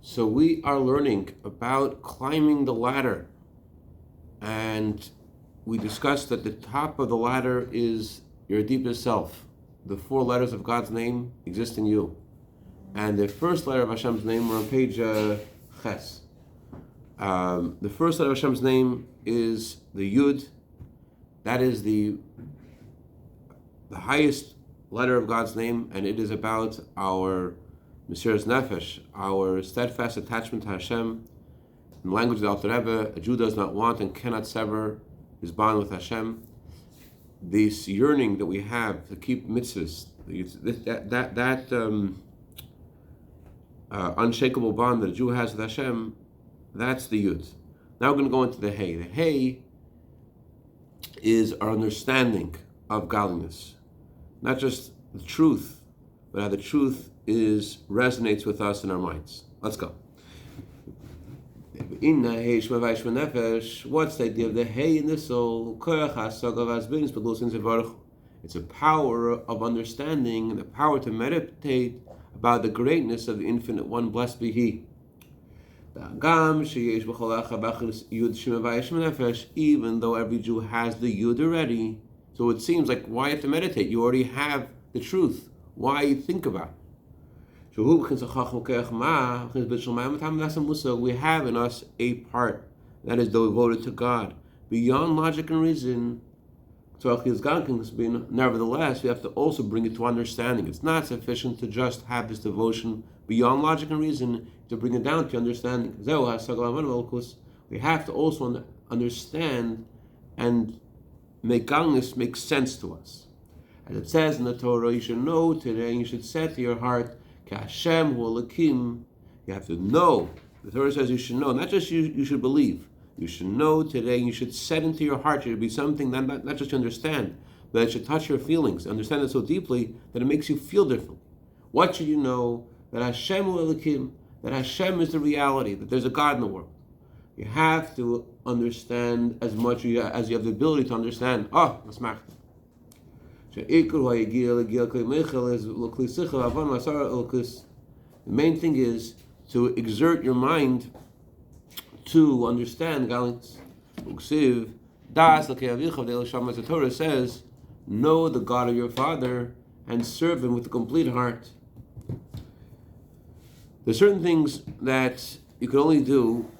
So we are learning about climbing the ladder, and we discussed that the top of the ladder is your deepest self. The 4 letters of God's name exist in you, and the first letter of Hashem's name, we're on page Ches. The first letter of Hashem's name is the Yud. That is the highest letter of God's name, and it is about our Mesiras Nefesh, our steadfast attachment to Hashem. In the language of the Alter Rebbe, a Jew does not want and cannot sever his bond with Hashem. This yearning that we have to keep mitzvahs, unshakable bond that a Jew has with Hashem, that's the Yud. Now we're going to go into the Hey. The Hey is our understanding of godliness. Not just the truth, but how the truth resonates with us in our minds. Let's go. What's the idea of the Hey in the soul? It's a power of understanding and the power to meditate about the greatness of the Infinite One. Blessed be He. Even though every Jew has the Yud already, so it seems like, why have to meditate? You already have the truth. Why think about it? We have in us a part that is devoted to God, beyond logic and reason. Nevertheless, we have to also bring it to understanding. It's not sufficient to just have this devotion beyond logic and reason, to bring it down to understanding. We have to also understand and make godliness make sense to us. As it says in the Torah, you should know today, you should say to your heart, Hashem hu Elokim. You have to know. The Torah says you should know, not just you should believe. You should know today, you should set into your heart. It should be something that not just you understand, but it should touch your feelings. Understand it so deeply that it makes you feel different. What should you know? That Hashem hu Elokim, that Hashem is the reality, that there's a God in the world. You have to understand as much as you have the ability to understand. The main thing is to exert your mind to understand godliness. As the Torah says, know the God of your father and serve him with a complete heart. There's certain things that you can only do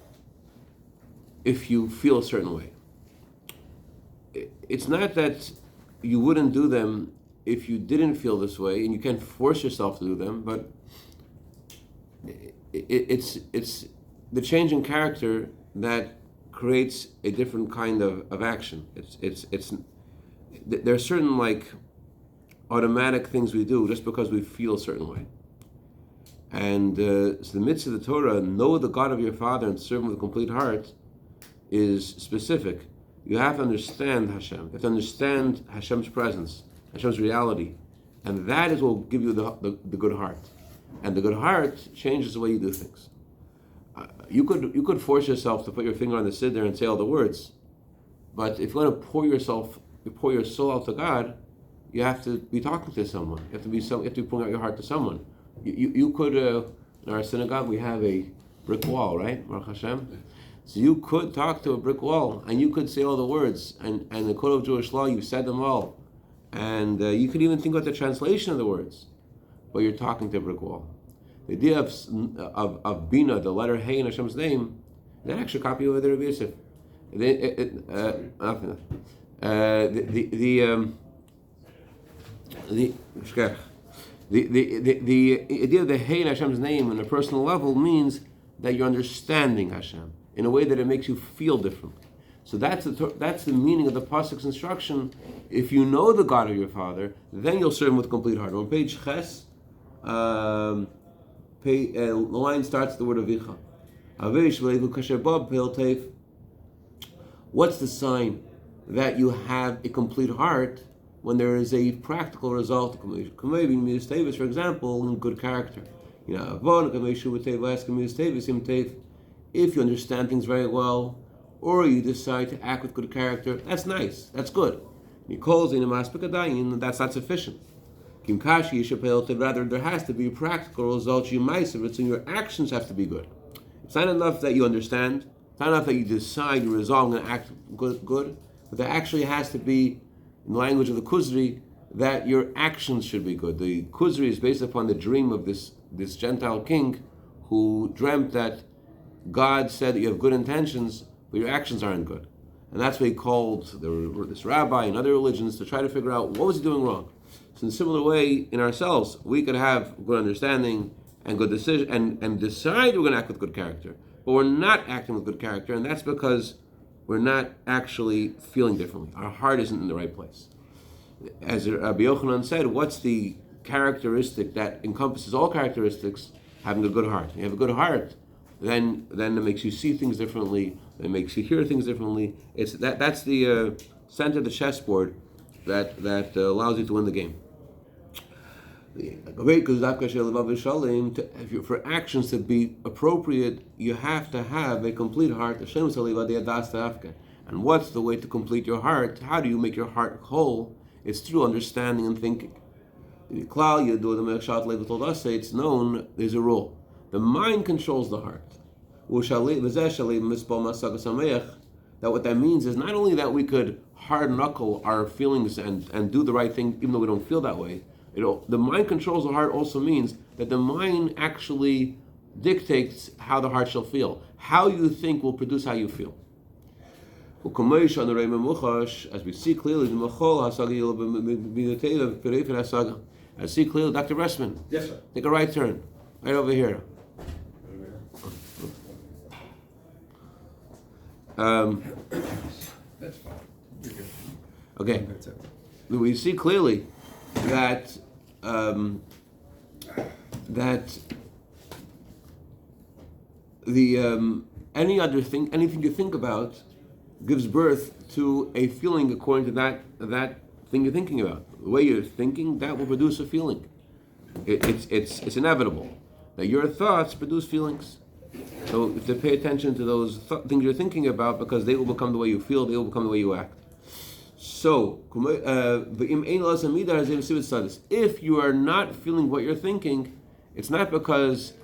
if you feel a certain way. It's not that you wouldn't do them if you didn't feel this way, and you can't force yourself to do them, but it's the change in character that creates a different kind of action. There are certain automatic things we do just because we feel a certain way. And so the mitzvah of the Torah, know the God of your father and serve him with a complete heart, is specific. You have to understand Hashem. You have to understand Hashem's presence, Hashem's reality. And that is what will give you the good heart. And the good heart changes the way you do things. You could force yourself to put your finger on the siddur and say all the words. But if you want to pour your soul out to God, you have to be talking to someone. You have to be pouring out your heart to someone. You could, in our synagogue, we have a brick wall, right? Baruch Hashem. So you could talk to a brick wall, and you could say all the words, and the code of Jewish law, you said them all. And you could even think about the translation of the words, but you're talking to a brick wall. The idea of Bina, the letter Hey in Hashem's name, is an extra copy over there of Yosef. The idea of the Hey in Hashem's name on a personal level means that you're understanding Hashem in a way that it makes you feel different. So that's the meaning of the pasuk's instruction. If you know the God of your father, then you'll serve him with complete heart. On page Ches, the line starts with the word of Vicha. What's the sign that you have a complete heart when there is a practical result? For example, in good character. If you understand things very well, or you decide to act with good character, that's nice, that's good. That's not sufficient. Rather, there has to be practical results. So your actions have to be good. It's not enough that you understand. It's not enough that you decide, you resolve, and act good. But there actually has to be, in the language of the Kuzri, that your actions should be good. The Kuzri is based upon the dream of this Gentile king who dreamt that God said that you have good intentions, but your actions aren't good. And that's what he called this rabbi and other religions to try to figure out what was he doing wrong. So in a similar way, in ourselves, we could have good understanding and good decision and decide we're going to act with good character, but we're not acting with good character, and that's because we're not actually feeling differently. Our heart isn't in the right place. As Rabbi Yochanan said, what's the characteristic that encompasses all characteristics? Having a good heart. You have a good heart, then it makes you see things differently. It makes you hear things differently. That's the center of the chessboard that allows you to win the game. For actions to be appropriate, you have to have a complete heart. And what's the way to complete your heart? How do you make your heart whole? It's through understanding and thinking. It's known, there's a rule. The mind controls the heart. That what that means is not only that we could hard knuckle our feelings and do the right thing even though we don't feel that way. The mind controls the heart also means that the mind actually dictates how the heart shall feel. How you think will produce how you feel. As we see clearly, as see clearly, Dr. Ressman. Yes, sir. Take a right turn, right over here. That's fine. You're good. Okay. That's it. We see clearly that anything you think about gives birth to a feeling according to that thing you're thinking about. The way you're thinking, that will produce a feeling. It's inevitable that your thoughts produce feelings. So you have to pay attention to those things you're thinking about because they will become the way you feel, they will become the way you act. So, if you are not feeling what you're thinking, it's not because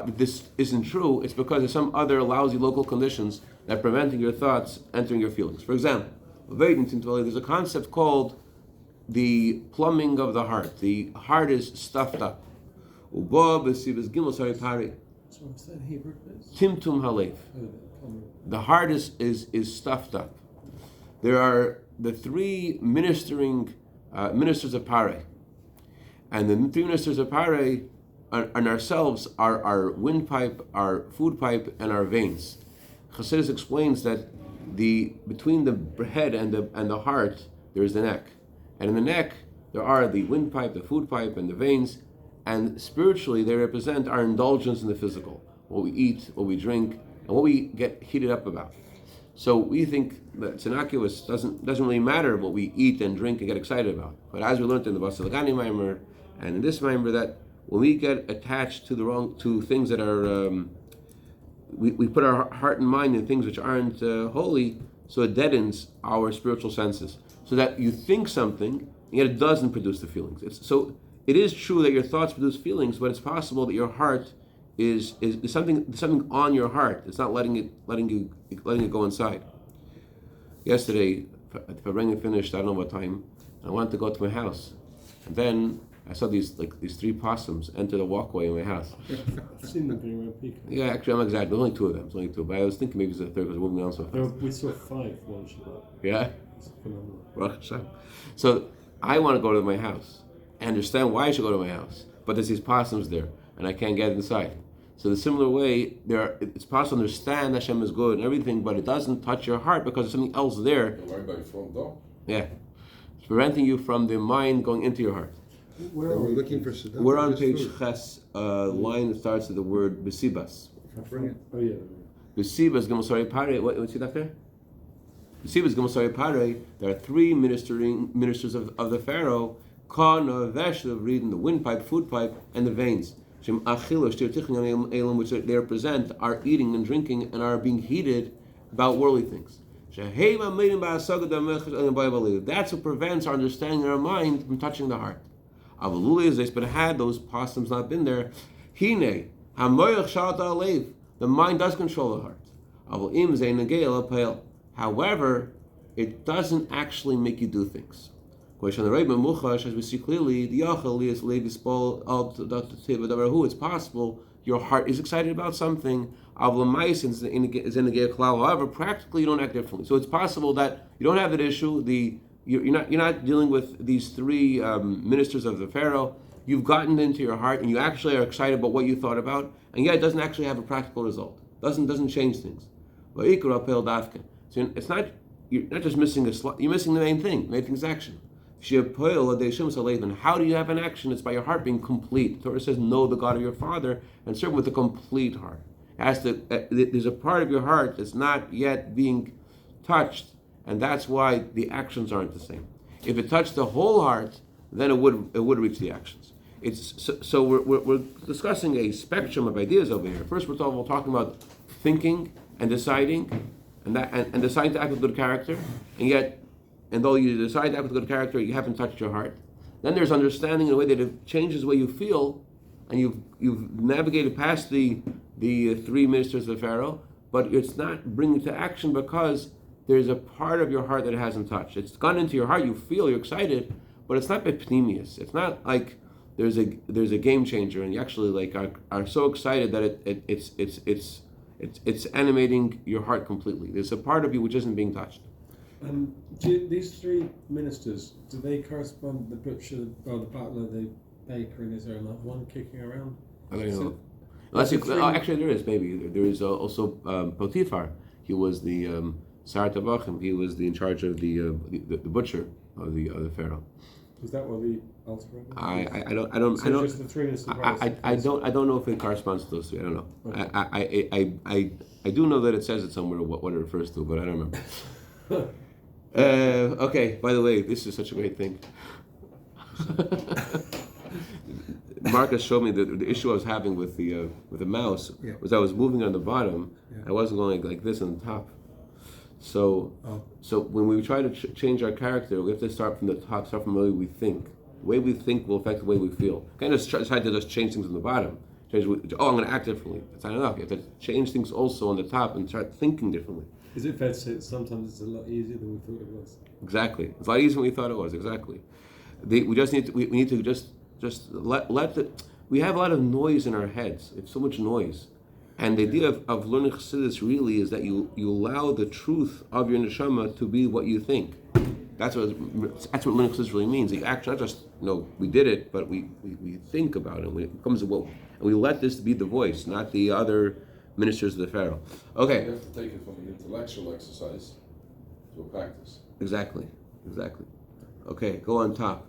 this isn't true, it's because there's some other lousy local conditions that are preventing your thoughts entering your feelings. For example, there's a concept called the plumbing of the heart. The heart is stuffed up. So what's that Hebrew, please? Timtum halev. The heart is stuffed up. There are the three ministers of Pare, and the three ministers of Pare and ourselves are our windpipe, our food pipe, and our veins. Chassidus explains that between the head and the heart there is the neck, and in the neck there are the windpipe, the food pipe, and the veins. And spiritually, they represent our indulgence in the physical, what we eat, what we drink, and what we get heated up about. So we think that it's innocuous, doesn't really matter what we eat and drink and get excited about. But as we learned in the Basilagani Maamar and in this Maamar, that when we get attached to things that are, we put our heart and mind in things which aren't holy, so it deadens our spiritual senses. So that you think something, and yet it doesn't produce the feelings. It is true that your thoughts produce feelings, but it's possible that your heart is something on your heart. It's not letting it go inside. Yesterday, if I rang and finished, I don't know what time, I wanted to go to my house, and then I saw these three possums enter the walkway in my house. I've seen them going around peaking. Yeah, actually, I'm exact. There's only two of them. There's only two, but I was thinking maybe it's a third because we're moving on so fast. We saw 5 once. Yeah. It's phenomenal. Baruch Hashem. So I want to go to my house. I understand why I should go to my house, but there's these possums there, and I can't get inside. So the similar way, it's possible to understand Hashem is good and everything, but it doesn't touch your heart because there's something else there. Right by your front door. Yeah, it's preventing you from the mind going into your heart. Where We're looking for Saddam. We're on page Ches, line that starts with the word Besibas. Bring it. Oh yeah. Besibas Gemosari Pare. What see that there? Besibas Gemosari Pare. There are three ministers of the Pharaoh. Kana Veshav, reading the windpipe, food pipe, and the veins. Which they represent are eating and drinking and are being heated about worldly things. That's what prevents our understanding in our mind from touching the heart. But had those possums not been there, Hine, the mind does control the heart. However, it doesn't actually make you do things. As we see clearly, it's possible your heart is excited about something. However, practically you don't act differently. So it's possible that you don't have that issue. You're not dealing with these three ministers of the Pharaoh. You've gotten into your heart, and you actually are excited about what you thought about, and yet it doesn't actually have a practical result. Doesn't change things. So it's not, you're not just missing you're missing the main thing. The main thing is action. How do you have an action? It's by your heart being complete. The Torah says, know the God of your father and serve with a complete heart. There's a part of your heart that's not yet being touched, and that's why the actions aren't the same. If it touched the whole heart, then it would reach the actions. So we're discussing a spectrum of ideas over here. First, we're talking about thinking and deciding, and deciding to act with good character, and though you decide to act with good character, you haven't touched your heart. Then there's understanding in a way that it changes the way you feel, and you've navigated past the three ministers of the Pharaoh, but it's not bringing to action because there's a part of your heart that it hasn't touched. It's gone into your heart, you feel, you're excited, but it's not epinemius. It's not like there's a game changer, and you actually are so excited that it's animating your heart completely. There's a part of you which isn't being touched. These three ministers, do they correspond to the butcher or the butler, the baker, and is there another one kicking around? I don't know. Actually, there is maybe. There is also Potiphar. He was the Sar Tavachim. He was in charge of the butcher of the Pharaoh. Is that what the altar? I don't. Just the three ministers. I don't know if it corresponds to those three. I don't know. Okay. I do know that it says it somewhere what it refers to, but I don't remember. Okay, by the way, this is such a great thing. Marcus showed me the issue I was having with the mouse was I was moving on the bottom. I wasn't going like this on the top. So when we try to change our character, we have to start from the top, start from the way we think. The way we think will affect the way we feel. Kind of try to just change things on the bottom. I'm going to act differently. That's not enough. You have to change things also on the top and start thinking differently. Is it fair to say sometimes it's a lot easier than we thought it was? Exactly. It's a lot easier than we thought it was. Exactly. We just need to. We need to just let the. We have a lot of noise in our heads. It's so much noise, and the idea of learning Chassidus really is that you allow the truth of your neshama to be what you think. That's what learning Chassidus really means. You actually not just we did it, but we think about it. It becomes and we let this be the voice, not the other ministers of the Pharaoh. Okay. You have to take it from an intellectual exercise to a practice. Exactly. Okay, go on top.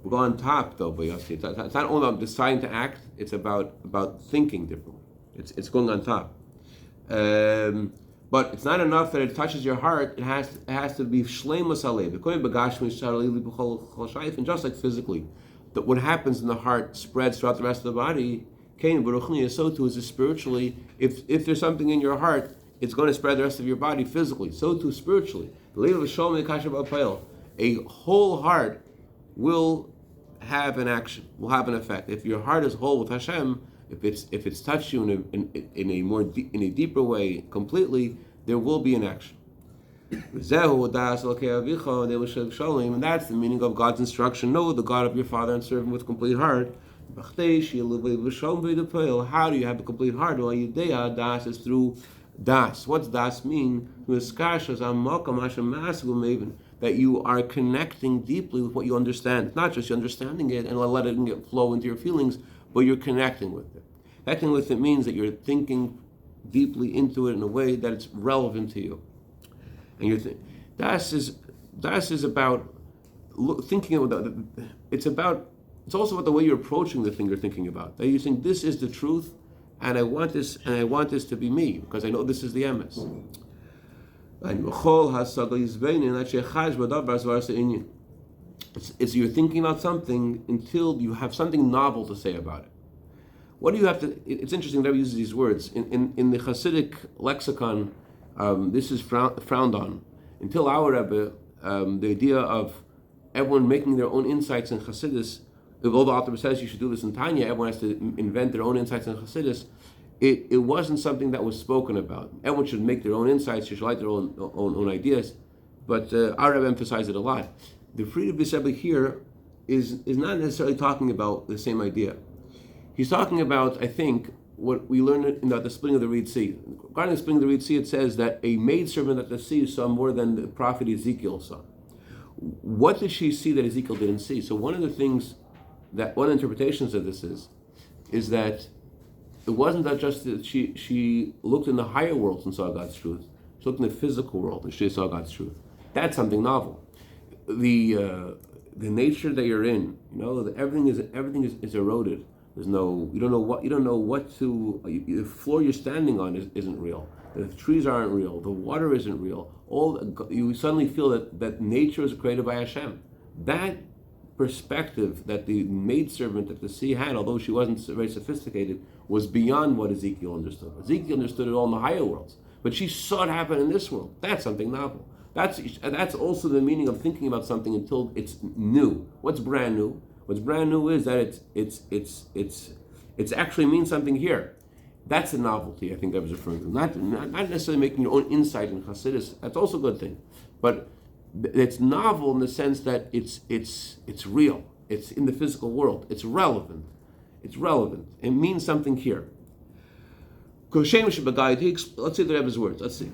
We'll go on top though, but it's not only about deciding to act, it's about thinking differently. It's going on top. But it's not enough that it touches your heart, it has to be shleimus alev. And just like physically, that what happens in the heart spreads throughout the rest of the body. So too is it spiritually. If there's something in your heart, it's going to spread the rest of your body physically. So too spiritually. A whole heart will have an action, will have an effect. If your heart is whole with Hashem, if it's touched you in a deeper way, completely, there will be an action. And that's the meaning of God's instruction. Know the God of your father and serve him with complete heart. How do you have a complete heart? Das is through das. What's das mean? That you are connecting deeply with what you understand. Not just you're understanding it and letting it flow into your feelings, but you're connecting with it. Connecting with it means that you're thinking deeply into it in a way that it's relevant to you. And you're das is about thinking about. It's also about the way you're approaching the thing you're thinking about. That you think this is the truth, and I want this to be me because I know this is the emes. It's you're thinking about something until you have something novel to say about it. What do you have to? It's interesting that Rebbe uses these words in the Hasidic lexicon. This is frowned on. Until our Rebbe, the idea of everyone making their own insights in Hasidus if all the author says you should do this in Tanya, everyone has to invent their own insights in Chassidus. It wasn't something that was spoken about. Everyone should make their own insights. You should like their own ideas. But our Rebbe emphasized it a lot. The Friedrich Bissebli here is not necessarily talking about the same idea. He's talking about, I think, what we learned in the splitting of the Reed Sea. Regarding the splitting of the Reed Sea, it says that a maidservant at the sea saw more than the prophet Ezekiel saw. What did she see that Ezekiel didn't see? So one of the things one interpretations of this is that it wasn't that just that she looked in the higher worlds and saw God's truth. She looked in the physical world and she saw God's truth. That's something novel. The nature that you're in, that everything is eroded. You don't know what to. The floor you're standing on isn't real. The trees aren't real. The water isn't real. You suddenly feel that nature is created by Hashem. That perspective that the maidservant at the sea had, although she wasn't very sophisticated, was beyond what Ezekiel understood. Ezekiel understood it all in the higher worlds, but she saw it happen in this world. That's something novel. That's also the meaning of thinking about something until it's new. What's brand new? What's brand new is that it's actually means something here. That's the novelty I think I was referring to. Not necessarily making your own insight in Hasidus. That's also a good thing, but it's novel in the sense that it's real. It's in the physical world. It's relevant. It means something here. Let's say the Rebbe's words. Let's see.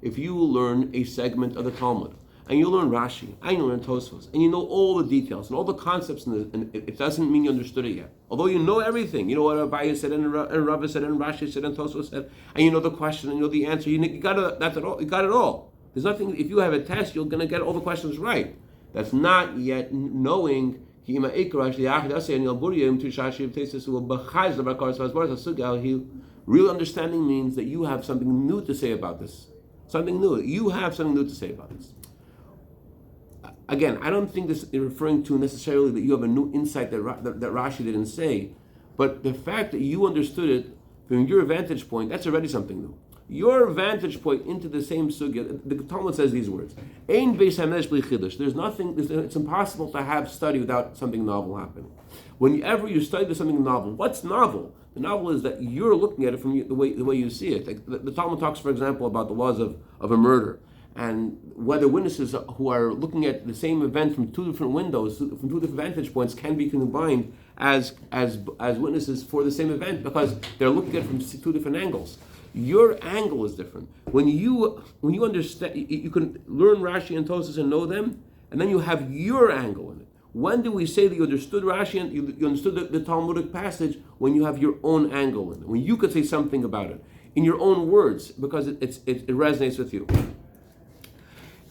If you learn a segment of the Talmud, and you learn Rashi, and you learn Tosfos, and you know all the details and all the concepts, and it doesn't mean you understood it yet. Although you know everything, you know what Abaye said, and Rava said, and Rashi said, and Tosfos said, and you know the question, and you know the answer. You got it all. There's nothing. If you have a test, you're going to get all the questions right. That's not yet knowing. Real understanding means that you have something new to say about this. Something new. You have something new to say about this. Again, I don't think this is referring to necessarily that you have a new insight that Rashi didn't say, but the fact that you understood it from your vantage point, that's already something new. Your vantage point into the same sugya, the Talmud says these words: "Ein beis hamedrash bli chidush." There's nothing. It's impossible to have study without something novel happening. Whenever you study something novel, what's novel? The novel is that you're looking at it from the way you see it. Like the Talmud talks, for example, about the laws of a murder, and whether witnesses who are looking at the same event from two different windows, from two different vantage points, can be combined as witnesses for the same event because they're looking at it from two different angles. Your angle is different. When you understand, you can learn Rashi and Tosfos and know them, and then you have your angle in it. When do we say that you understood Rashi and you understood the Talmudic passage? When you have your own angle in it. When you could say something about it in your own words because it resonates with you.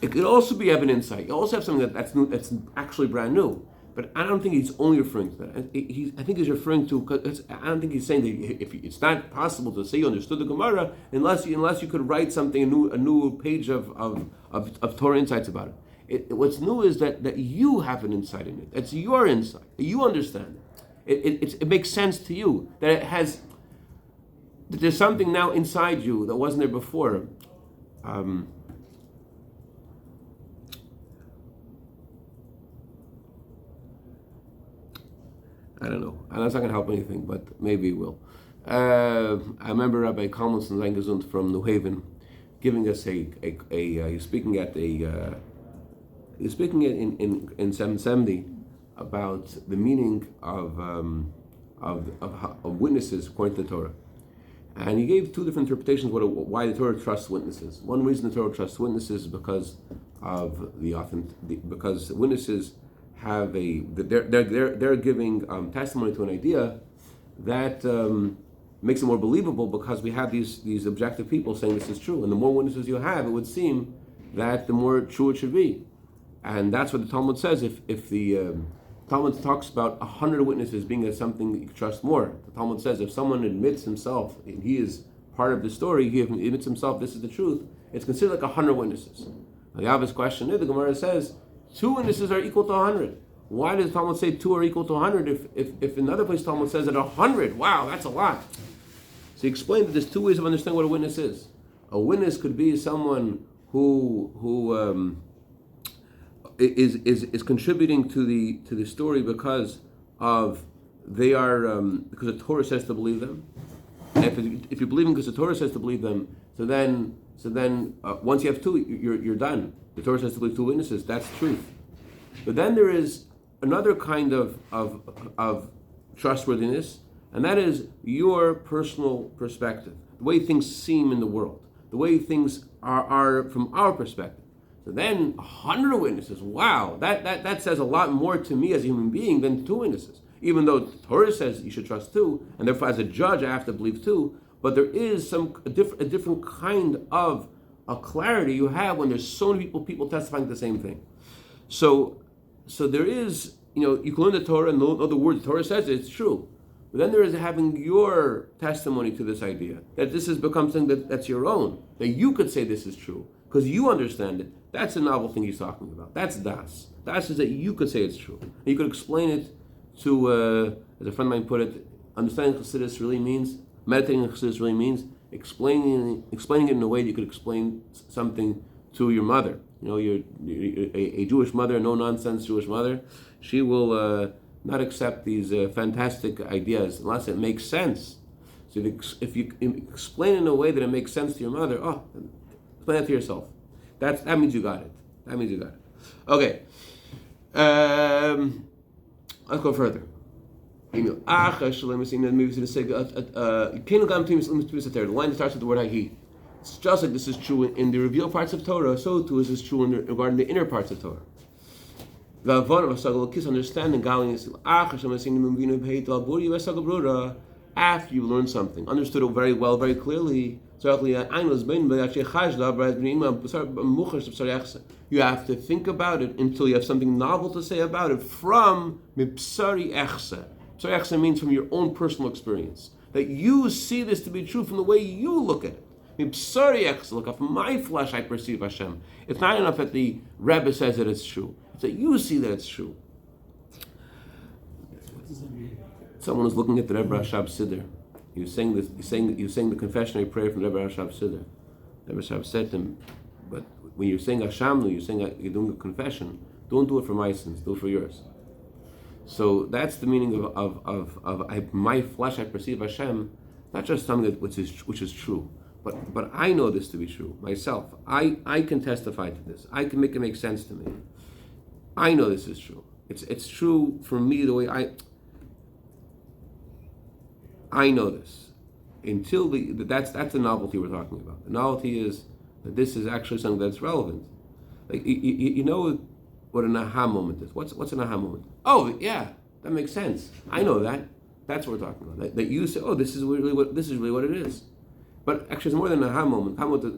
It could also be have an insight. You also have something that's new, that's actually brand new. But I don't think he's only referring to that. I think he's referring to. I don't think he's saying that if it's not possible to say you understood the Gemara unless you could write something a new page of Torah insights about it. What's new is that you have an insight in it. It's your insight. You understand it. It makes sense to you that that there's something now inside you that wasn't there before. I don't know. And that's not going to help anything, but maybe it will. I remember Rabbi Kalmanson Langezund from New Haven giving us he's speaking in 770 about the meaning of witnesses according to the Torah. And he gave two different interpretations why the Torah trusts witnesses. One reason the Torah trusts witnesses is because of because witnesses have they're giving testimony to an idea that makes it more believable because we have these objective people saying this is true, and the more witnesses you have, it would seem that the more true it should be, and that's what the Talmud says. If the Talmud talks about 100 witnesses being something that you can trust more, the Talmud says if someone admits himself and he is part of the story, he admits himself this is the truth, it's considered like 100 witnesses. Now the obvious question is, the Gemara says 2 witnesses are equal to 100. Why does Talmud say 2 are equal to 100 if another place Talmud says that 100? Wow, that's a lot. So he explained that there's 2 ways of understanding what a witness is. A witness could be someone who is contributing to the story because of they are because the Torah says to believe them. And if you believe them because the Torah says to believe them, so then once you have two, you're done. The Torah says to believe two witnesses. That's truth. But then there is another kind of trustworthiness, and that is your personal perspective, the way things seem in the world, the way things are from our perspective. So then 100 witnesses, wow, that says a lot more to me as a human being than 2 witnesses. Even though the Torah says you should trust 2, and therefore as a judge I have to believe 2, but there is a different kind of a clarity you have when there's so many people testifying the same thing. So there is, you can learn the Torah and know the word the Torah says it's true. But then there is having your testimony to this idea, that this has become something that's your own, that you could say this is true, because you understand it. That's a novel thing he's talking about. That's das. Das is that you could say it's true. And you could explain it to, as a friend of mine put it, understanding Chassidus really means, meditating on Chassidus really means, explaining it in a way that you could explain something to your mother. A Jewish mother, no nonsense Jewish mother, she will not accept these fantastic ideas unless it makes sense. So if you explain in a way that it makes sense to your mother, explain that to yourself. That means you got it. Okay. Let's go further. The line that starts with the word "he." It's just like this is true in the revealed parts of Torah, so too is this true regarding the inner parts of Torah. Understanding after you learn something, understood it very well, very clearly. You have to think about it until you have something novel to say about it from mipsari echse. Mipsari echse means from your own personal experience. That you see this to be true from the way you look at it. Mipsari echse, look, from my flesh I perceive Hashem. It's not enough that the Rebbe says that it's true. It's that you see that it's true. What does that mean? Someone was looking at the Rebbe Rashab Siddur. He was saying this. He was saying the confessionary prayer from the Rebbe Rashab Siddur. The Rebbe Rashab said to him, "But when you're saying Hashamnu, you're doing a confession. Don't do it for my sins. Do it for yours." So that's the meaning of my flesh I perceive Hashem. Not just something which is true, but I know this to be true myself. I can testify to this. I can make it make sense to me. I know this is true. It's true for me the way I know this. Until that's the novelty we're talking about. The novelty is that this is actually something that's relevant. Like you know what an aha moment is. What's an aha moment? Oh yeah, that makes sense. I know that. That's what we're talking about. That you say, oh, this is really what it is. But actually, it's more than an aha moment.